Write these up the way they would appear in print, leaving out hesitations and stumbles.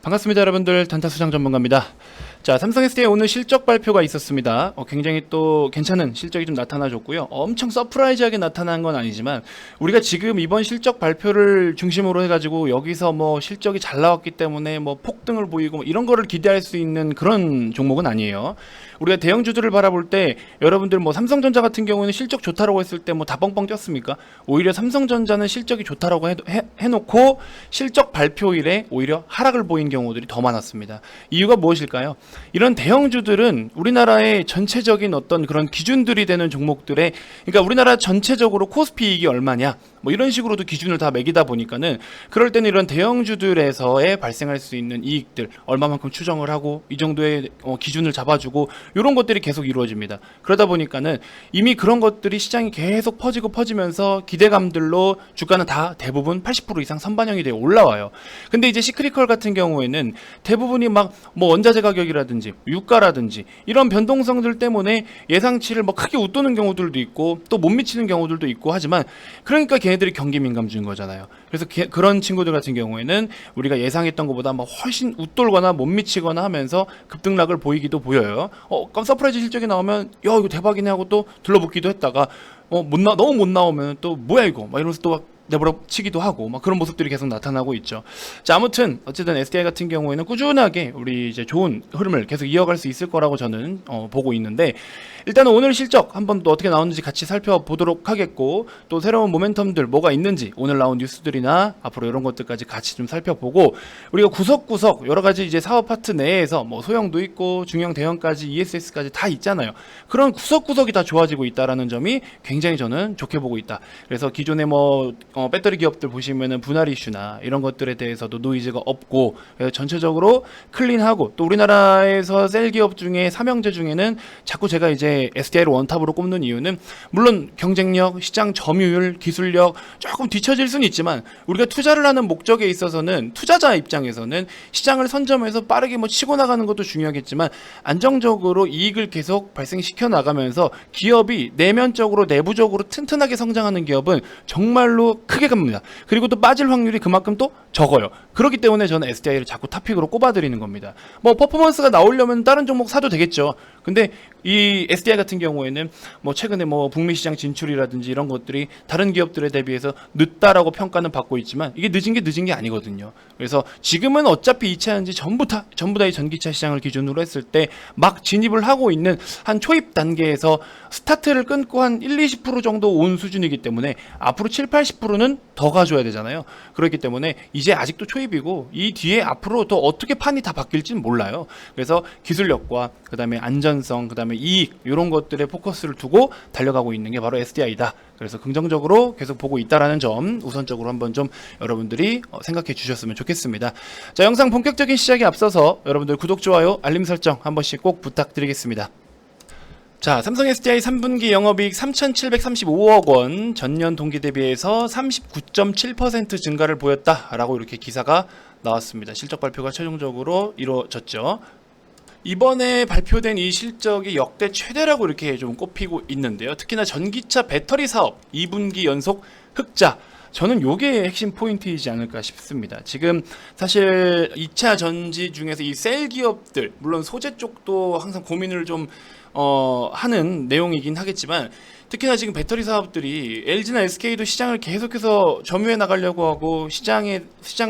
반갑습니다 여러분들, 단타수장 전문가입니다. 자, 삼성 SDI 오늘 실적 발표가 있었습니다. 굉장히 또 괜찮은 실적이 좀 나타나줬고요. 엄청 서프라이즈하게 나타난 건 아니지만 우리가 지금 이번 실적 발표를 중심으로 해가지고 여기서 뭐 실적이 잘 나왔기 때문에 뭐 폭등을 보이고 뭐 이런 거를 기대할 수 있는 그런 종목은 아니에요. 우리가 대형주들을 바라볼 때 여러분들 뭐 삼성전자 같은 경우는 실적 좋다라고 했을 때 뭐 다 뻥뻥 꼈습니까? 오히려 삼성전자는 실적이 좋다라고 해놓고 실적 발표일에 오히려 하락을 보인 경우들이 더 많았습니다. 이유가 무엇일까요? 이런 대형주들은 우리나라의 전체적인 어떤 그런 기준들이 되는 종목들에, 그러니까 우리나라 전체적으로 코스피 이익이 얼마냐 뭐 이런 식으로도 기준을 다 매기다 보니까는 그럴 때는 이런 대형주들에서의 발생할 수 있는 이익들 얼마만큼 추정을 하고 이 정도의 기준을 잡아주고 이런 것들이 계속 이루어집니다. 그러다 보니까는 이미 그런 것들이 시장이 계속 퍼지고 퍼지면서 기대감들로 주가는 다 대부분 80% 이상 선반영이 되어 올라와요. 근데 이제 시크릿컬 같은 경우에는 대부분이 막 뭐 원자재 가격이라든지 유가라든지 이런 변동성들 때문에 예상치를 뭐 크게 웃도는 경우들도 있고 또 못 미치는 경우들도 있고 하지만, 그러니까 걔네들이 경기 민감주인 거잖아요. 그래서 그런 친구들 같은 경우에는 우리가 예상했던 것보다 막 훨씬 웃돌거나 못 미치거나 하면서 급등락을 보이기도 보여요. 서프라이즈 실적이 나오면 야 이거 대박이네 하고 또 둘러붙기도 했다가 너무 못 나오면 또 뭐야 이거 막 이러면서 또 막 내버려 치기도 하고 막 그런 모습들이 계속 나타나고 있죠. 자, 아무튼 어쨌든 SDI 같은 경우에는 꾸준하게 우리 이제 좋은 흐름을 계속 이어갈 수 있을 거라고 저는 보고 있는데, 일단은 오늘 실적 한번 또 어떻게 나오는지 같이 살펴보도록 하겠고, 또 새로운 모멘텀들 뭐가 있는지 오늘 나온 뉴스들이나 앞으로 이런 것들까지 같이 좀 살펴보고, 우리가 구석구석 여러 가지 이제 사업 파트 내에서 뭐 소형도 있고 중형 대형까지 ESS까지 다 있잖아요. 그런 구석구석이 다 좋아지고 있다라는 점이 굉장히 저는 좋게 보고 있다. 그래서 기존에 뭐 배터리 기업들 보시면은 분할 이슈나 이런 것들에 대해서도 노이즈가 없고 전체적으로 클린하고, 또 우리나라에서 셀 기업 중에 삼형제 중에는 자꾸 제가 이제 SDI를 원탑으로 꼽는 이유는 물론 경쟁력, 시장 점유율, 기술력 조금 뒤처질 수는 있지만 우리가 투자를 하는 목적에 있어서는 투자자 입장에서는 시장을 선점해서 빠르게 뭐 치고 나가는 것도 중요하겠지만 안정적으로 이익을 계속 발생시켜 나가면서 기업이 내면적으로 내부적으로 튼튼하게 성장하는 기업은 정말로 크게 갑니다. 그리고 또 빠질 확률이 그만큼 또 적어요. 그렇기 때문에 저는 SDI를 자꾸 탑픽으로 꼽아드리는 겁니다. 뭐 퍼포먼스가 나오려면 다른 종목 사도 되겠죠. 근데 이 SDI 같은 경우에는 뭐 최근에 뭐 북미 시장 진출이라든지 이런 것들이 다른 기업들에 대비해서 늦다라고 평가는 받고 있지만 이게 늦은 게 아니거든요. 그래서 지금은 어차피 2차 전지 전부 다 이 전기차 시장을 기준으로 했을 때 막 진입을 하고 있는 한 초입 단계에서 스타트를 끊고 한 1-20% 정도 온 수준이기 때문에 앞으로 7-80%는 더 가져야 되잖아요. 그렇기 때문에 이제 아직도 초입이고 이 뒤에 앞으로 더 어떻게 판이 다 바뀔지는 몰라요. 그래서 기술력과 그다음에 안전성, 그다음에 이익 이런 것들에 포커스를 두고 달려가고 있는 게 바로 SDI다. 그래서 긍정적으로 계속 보고 있다라는 점 우선적으로 한번 좀 여러분들이 생각해 주셨으면 좋겠습니다. 자, 영상 본격적인 시작에 앞서서 여러분들 구독, 좋아요, 알림 설정 한 번씩 꼭 부탁드리겠습니다. 자, 삼성 SDI 3분기 영업이익 3,735억 원, 전년 동기 대비해서 39.7% 증가를 보였다라고 이렇게 기사가 나왔습니다. 실적 발표가 최종적으로 이루어졌죠. 이번에 발표된 이 실적이 역대 최대라고 이렇게 좀 꼽히고 있는데요. 특히나 전기차 배터리 사업 2분기 연속 흑자. 저는 요게 핵심 포인트이지 않을까 싶습니다. 지금 사실 2차 전지 중에서 이 셀 기업들, 물론 소재 쪽도 항상 고민을 좀 하는 내용이긴 하겠지만, 특히나 지금 배터리 사업들이 LG나 SK도 시장을 계속해서 점유해 나가려고 하고 시장을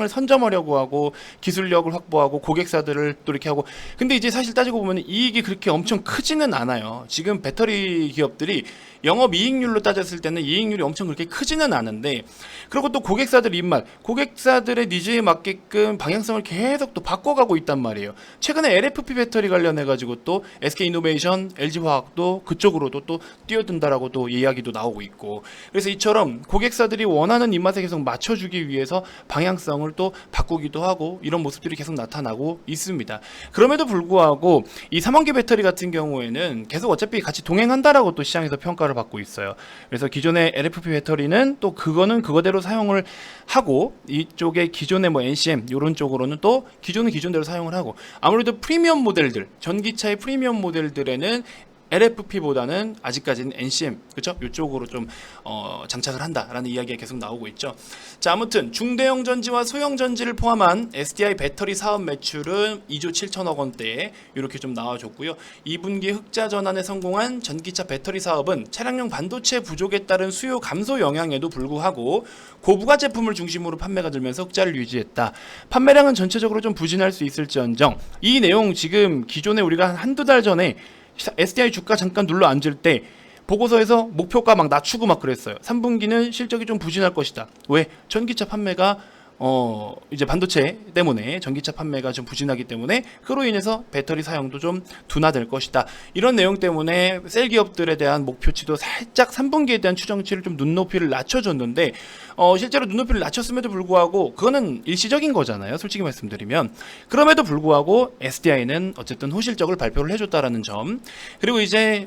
선점하려고 하고 기술력을 확보하고 고객사들을 또 이렇게 하고, 근데 이제 사실 따지고 보면 이익이 그렇게 엄청 크지는 않아요. 지금 배터리 기업들이 영업이익률로 따졌을 때는 이익률이 엄청 그렇게 크지는 않은데, 그리고 또 고객사들 입맛, 고객사들의 니즈에 맞게끔 방향성을 계속 또 바꿔가고 있단 말이에요. 최근에 LFP 배터리 관련해가지고 또 SK이노베이션, LG화학도 그쪽으로도 또 뛰어든다라고 또 이야기도 나오고 있고, 그래서 이처럼 고객사들이 원하는 입맛에 계속 맞춰주기 위해서 방향성을 또 바꾸기도 하고 이런 모습들이 계속 나타나고 있습니다. 그럼에도 불구하고 이 3원기 배터리 같은 경우에는 계속 어차피 같이 동행한다라고 또 시장에서 평가를 받고 있어요. 그래서 기존의 LFP 배터리는 또 그거는 그거대로 사용을 하고, 이쪽에 기존의 뭐 NCM 이런 쪽으로는 또 기존은 기존대로 사용을 하고, 아무래도 프리미엄 모델들, 전기차의 프리미엄 모델들에는 LFP보다는 아직까지는 NCM, 그렇죠? 이쪽으로 좀 장착을 한다라는 이야기가 계속 나오고 있죠. 자, 아무튼 중대형 전지와 소형 전지를 포함한 SDI 배터리 사업 매출은 2조 7천억 원대에 이렇게 좀 나와줬고요. 2분기 흑자 전환에 성공한 전기차 배터리 사업은 차량용 반도체 부족에 따른 수요 감소 영향에도 불구하고 고부가 제품을 중심으로 판매가 들면서 흑자를 유지했다. 판매량은 전체적으로 좀 부진할 수 있을지언정 이 내용 지금 기존에 우리가 한두 달 전에 SDI 주가 잠깐 눌러 앉을 때 보고서에서 목표가 막 낮추고 막 그랬어요. 3분기는 실적이 좀 부진할 것이다. 왜? 전기차 판매가 이제 반도체 때문에 전기차 판매가 좀 부진하기 때문에 그로 인해서 배터리 사용도 좀 둔화될 것이다. 이런 내용 때문에 셀 기업들에 대한 목표치도 살짝 3분기에 대한 추정치를 좀 눈높이를 낮춰줬는데 실제로 눈높이를 낮췄음에도 불구하고 그거는 일시적인 거잖아요. 솔직히 말씀드리면. 그럼에도 불구하고 SDI는 어쨌든 호실적을 발표를 해줬다라는 점. 그리고 이제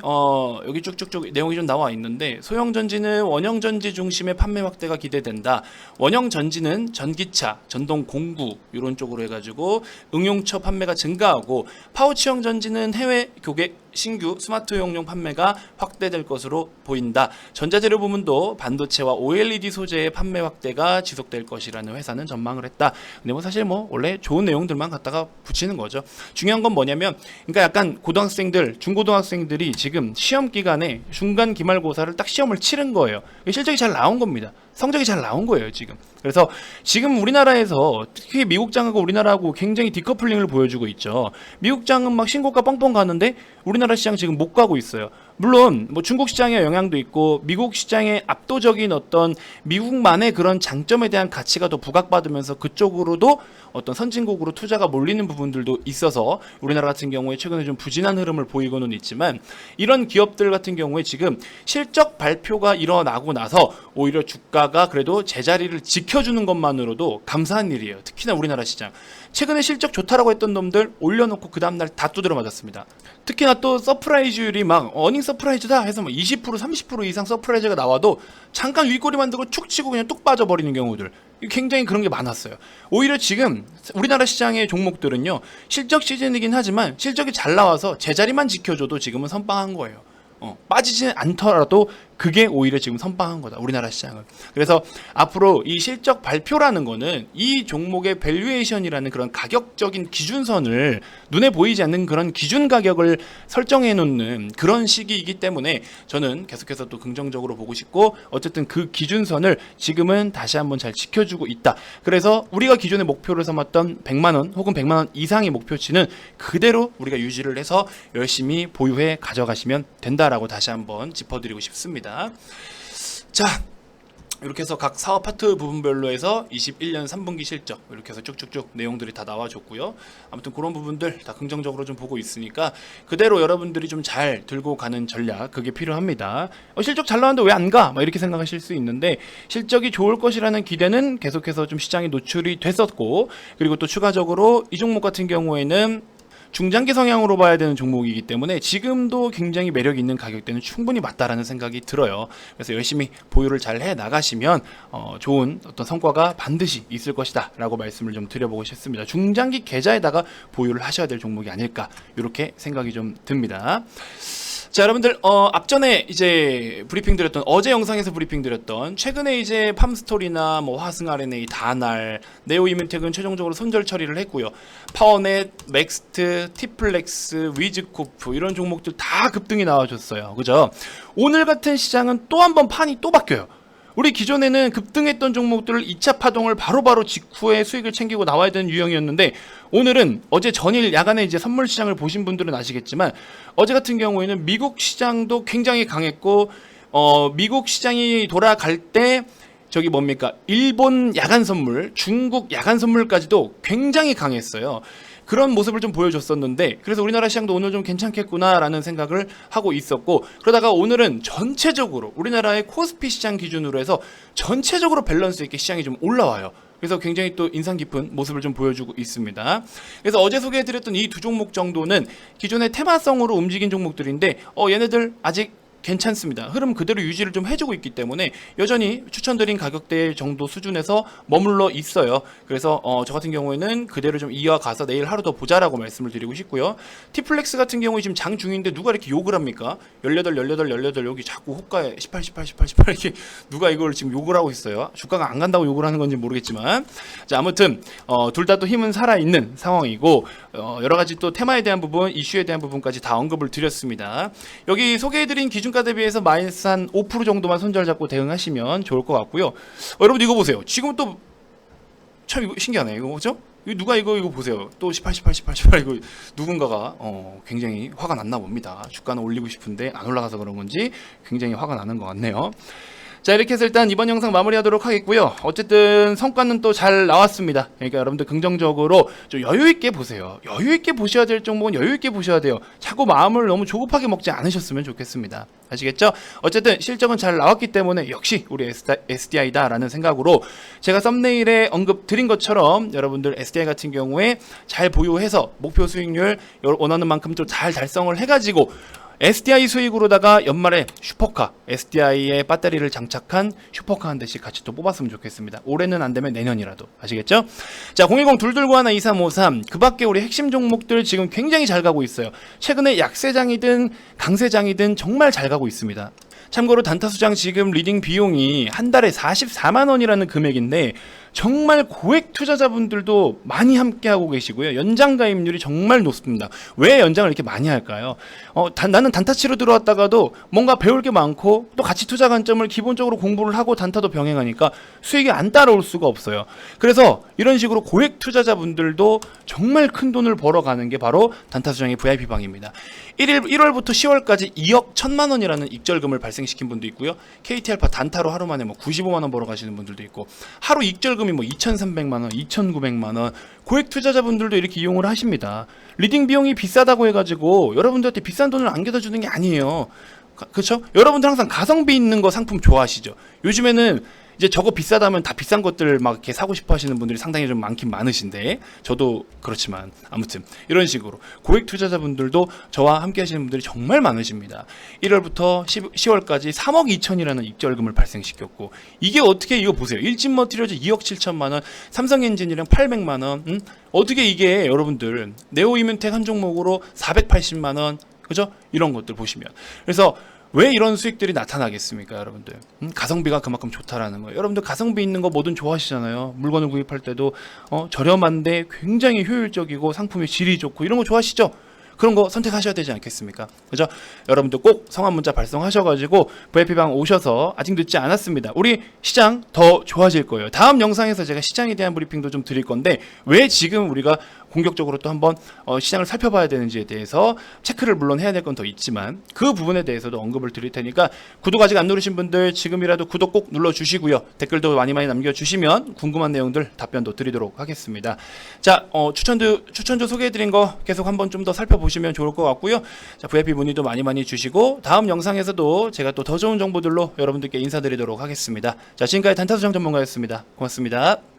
여기 쭉쭉쭉 내용이 좀 나와 있는데 소형 전지는 원형 전지 중심의 판매 확대가 기대된다. 원형 전지는 전기차, 전동 공구 이런 쪽으로 해가지고 응용처 판매가 증가하고 파우치형 전지는 해외 고객 신규 스마트용용 판매가 확대될 것으로 보인다. 전자재료 부문도 반도체와 OLED 소재의 판매 확대가 지속될 것이라는 회사는 전망을 했다. 근데 뭐 사실 뭐 원래 좋은 내용들만 갖다가 붙이는 거죠. 중요한 건 뭐냐면 그러니까 약간 고등학생들, 중고등학생들이 지금 시험 기간에 중간 기말고사를 딱 시험을 치른 거예요. 실적이 잘 나온 겁니다. 성적이 잘 나온 거예요, 지금. 그래서 지금 우리나라에서 특히 미국장하고 우리나라하고 굉장히 디커플링을 보여주고 있죠. 미국장은 막 신고가 뻥뻥 가는데 우리나라 시장 지금 못 가고 있어요. 물론 뭐 중국 시장의 영향도 있고 미국 시장의 압도적인 어떤 미국만의 그런 장점에 대한 가치가 더 부각받으면서 그쪽으로도 어떤 선진국으로 투자가 몰리는 부분들도 있어서 우리나라 같은 경우에 최근에 좀 부진한 흐름을 보이고는 있지만 이런 기업들 같은 경우에 지금 실적 발표가 일어나고 나서 오히려 주가가 그래도 제자리를 지켜주는 것만으로도 감사한 일이에요. 특히나 우리나라 시장. 최근에 실적 좋다라고 했던 놈들 올려놓고 그 다음날 다 두드려 맞았습니다. 특히나 또 서프라이즈율이 막 어닝 서프라이즈다 해서 뭐 20% 30% 이상 서프라이즈가 나와도 잠깐 윗꼬리 만들고 툭 치고 그냥 뚝 빠져버리는 경우들 굉장히 그런 게 많았어요. 오히려 지금 우리나라 시장의 종목들은요 실적 시즌이긴 하지만 실적이 잘 나와서 제자리만 지켜줘도 지금은 선방한 거예요. 빠지지는 않더라도 그게 오히려 지금 선방한 거다. 우리나라 시장은. 그래서 앞으로 이 실적 발표라는 거는 이 종목의 밸류에이션이라는 그런 가격적인 기준선을 눈에 보이지 않는 그런 기준 가격을 설정해 놓는 그런 시기이기 때문에 저는 계속해서 또 긍정적으로 보고 싶고 어쨌든 그 기준선을 지금은 다시 한번 잘 지켜주고 있다. 그래서 우리가 기존에 목표를 삼았던 100만 원 혹은 100만 원 이상의 목표치는 그대로 우리가 유지를 해서 열심히 보유해 가져가시면 된다라고 다시 한번 짚어드리고 싶습니다. 자, 이렇게 해서 각 사업 파트 부분별로 해서 21년 3분기 실적 이렇게 해서 쭉쭉쭉 내용들이 다 나와줬고요. 아무튼 그런 부분들 다 긍정적으로 좀 보고 있으니까 그대로 여러분들이 좀 잘 들고 가는 전략 그게 필요합니다. 실적 잘 나왔는데 왜 안 가? 막 이렇게 생각하실 수 있는데 실적이 좋을 것이라는 기대는 계속해서 좀 시장에 노출이 됐었고 그리고 또 추가적으로 이 종목 같은 경우에는 중장기 성향으로 봐야 되는 종목이기 때문에 지금도 굉장히 매력 있는 가격대는 충분히 맞다라는 생각이 들어요. 그래서 열심히 보유를 잘 해 나가시면 좋은 어떤 성과가 반드시 있을 것이다 라고 말씀을 좀 드려보고 싶습니다. 중장기 계좌에다가 보유를 하셔야 될 종목이 아닐까 이렇게 생각이 좀 듭니다. 자, 여러분들 앞전에 이제 브리핑 드렸던 어제 영상에서 브리핑 드렸던 최근에 이제 팜스토리나 뭐 화승 RNA, 다날, 네오이멘텍은 최종적으로 손절 처리를 했고요. 파워넷, 맥스트, 티플렉스, 위즈코프 이런 종목들 다 급등이 나와줬어요. 그죠? 오늘 같은 시장은 또 한 번 판이 또 바뀌어요. 우리 기존에는 급등했던 종목들을 2차 파동을 바로바로 직후에 수익을 챙기고 나와야 되는 유형이었는데 오늘은 어제 전일 야간에 이제 선물 시장을 보신 분들은 아시겠지만 어제 같은 경우에는 미국 시장도 굉장히 강했고 미국 시장이 돌아갈 때 저기 뭡니까 일본 야간 선물, 중국 야간 선물까지도 굉장히 강했어요. 그런 모습을 좀 보여줬었는데 그래서 우리나라 시장도 오늘 좀 괜찮겠구나라는 생각을 하고 있었고 그러다가 오늘은 전체적으로 우리나라의 코스피 시장 기준으로 해서 전체적으로 밸런스 있게 시장이 좀 올라와요. 그래서 굉장히 또 인상 깊은 모습을 좀 보여주고 있습니다. 그래서 어제 소개해드렸던 이 두 종목 정도는 기존의 테마성으로 움직인 종목들인데 얘네들 아직 괜찮습니다. 흐름 그대로 유지를 좀 해주고 있기 때문에 여전히 추천드린 가격대 정도 수준에서 머물러 있어요. 그래서 저 같은 경우에는 그대로 좀 이어가서 내일 하루 더 보자라고 말씀을 드리고 싶고요. 티플렉스 같은 경우에 지금 장 중인데 누가 이렇게 욕을 합니까? 18 여기 자꾸 호가에 18 이렇게 누가 이걸 지금 욕을 하고 있어요. 주가가 안 간다고 욕을 하는 건지 모르겠지만, 자, 아무튼 둘 다 또 힘은 살아있는 상황이고, 여러 가지 또 테마에 대한 부분, 이슈에 대한 부분까지 다 언급을 드렸습니다. 여기 소개해드린 기준가 대비해서 마이너스 한 5% 정도만 손절 잡고 대응하시면 좋을 것 같고요. 여러분 이거 보세요. 지금 또 참 이거 신기하네. 이거 뭐죠? 누가 이거 보세요. 또 18 이거 누군가가 굉장히 화가 났나 봅니다. 주가는 올리고 싶은데 안 올라가서 그런 건지 굉장히 화가 나는 것 같네요. 자, 이렇게 해서 일단 이번 영상 마무리하도록 하겠고요. 어쨌든 성과는 또 잘 나왔습니다. 그러니까 여러분들 긍정적으로 좀 여유 있게 보세요. 여유 있게 보셔야 될 종목은 여유 있게 보셔야 돼요. 자꾸 마음을 너무 조급하게 먹지 않으셨으면 좋겠습니다. 아시겠죠? 어쨌든 실적은 잘 나왔기 때문에 역시 우리 SDI다라는 생각으로 제가 썸네일에 언급 드린 것처럼 여러분들 SDI 같은 경우에 잘 보유해서 목표 수익률 원하는 만큼 좀 잘 달성을 해가지고 SDI 수익으로다가 연말에 슈퍼카, SDI의 배터리를 장착한 슈퍼카 한 대씩 같이 또 뽑았으면 좋겠습니다. 올해는 안 되면 내년이라도. 아시겠죠? 자, 010-221-2353. 그 밖에 우리 핵심 종목들 지금 굉장히 잘 가고 있어요. 최근에 약세장이든 강세장이든 정말 잘 가고 있습니다. 참고로 단타수장 지금 리딩 비용이 한 달에 44만 원이라는 금액인데 정말 고액 투자자분들도 많이 함께하고 계시고요. 연장 가입률이 정말 높습니다. 왜 연장을 이렇게 많이 할까요? 나는 단타치로 들어왔다가도 뭔가 배울 게 많고 또 가치 투자 관점을 기본적으로 공부를 하고 단타도 병행하니까 수익이 안 따라올 수가 없어요. 그래서 이런 식으로 고액 투자자분들도 정말 큰 돈을 벌어가는 게 바로 단타수장의 VIP방입니다. 1월부터 10월까지 2억 1천만 원이라는 익절금을 발생시킨 분도 있고요. KT알파 단타로 하루 만에 95만 원 벌어가시는 분들도 있고, 하루 익절금이 2,300만 원, 2,900만 원, 고액 투자자분들도 이렇게 이용을 하십니다. 리딩 비용이 비싸다고 해가지고 여러분들한테 비싼 돈을 안겨다 주는 게 아니에요. 그렇죠? 여러분들 항상 가성비 있는 거 상품 좋아하시죠? 요즘에는 이제 저거 비싸다면 다 비싼 것들 막 이렇게 사고 싶어 하시는 분들이 상당히 좀 많긴 많으신데, 저도 그렇지만 아무튼 이런 식으로 고액 투자자분들도 저와 함께 하시는 분들이 정말 많으십니다. 1월부터 10월까지 3억 2천이라는 입절금을 발생시켰고, 이게 어떻게, 이거 보세요. 일진머티리얼즈 2억 7천만 원, 삼성엔지니어링 800만 원, 어떻게 이게 여러분들 네오이뮨텍 한 종목으로 480만 원, 그죠? 이런 것들 보시면, 그래서 왜 이런 수익들이 나타나겠습니까, 여러분들? 가성비가 그만큼 좋다라는 거예요. 여러분들 가성비 있는 거 뭐든 좋아하시잖아요. 물건을 구입할 때도 저렴한데 굉장히 효율적이고 상품의 질이 좋고 이런 거 좋아하시죠? 그런 거 선택하셔야 되지 않겠습니까? 그죠? 여러분들 꼭 성함 문자 발송하셔가지고 VIP방 오셔서, 아직 늦지 않았습니다. 우리 시장 더 좋아질 거예요. 다음 영상에서 제가 시장에 대한 브리핑도 좀 드릴 건데, 왜 지금 우리가 공격적으로 또 한번 시장을 살펴봐야 되는지에 대해서 체크를 물론 해야 될 건 더 있지만 그 부분에 대해서도 언급을 드릴 테니까, 구독 아직 안 누르신 분들 지금이라도 구독 꼭 눌러주시고요. 댓글도 많이 남겨주시면 궁금한 내용들 답변도 드리도록 하겠습니다. 자, 추천주 소개해드린 거 계속 한번 좀 더 살펴보시면 좋을 것 같고요. 자, VIP 문의도 많이 주시고, 다음 영상에서도 제가 또 더 좋은 정보들로 여러분들께 인사드리도록 하겠습니다. 자, 지금까지 단타수장 전문가였습니다. 고맙습니다.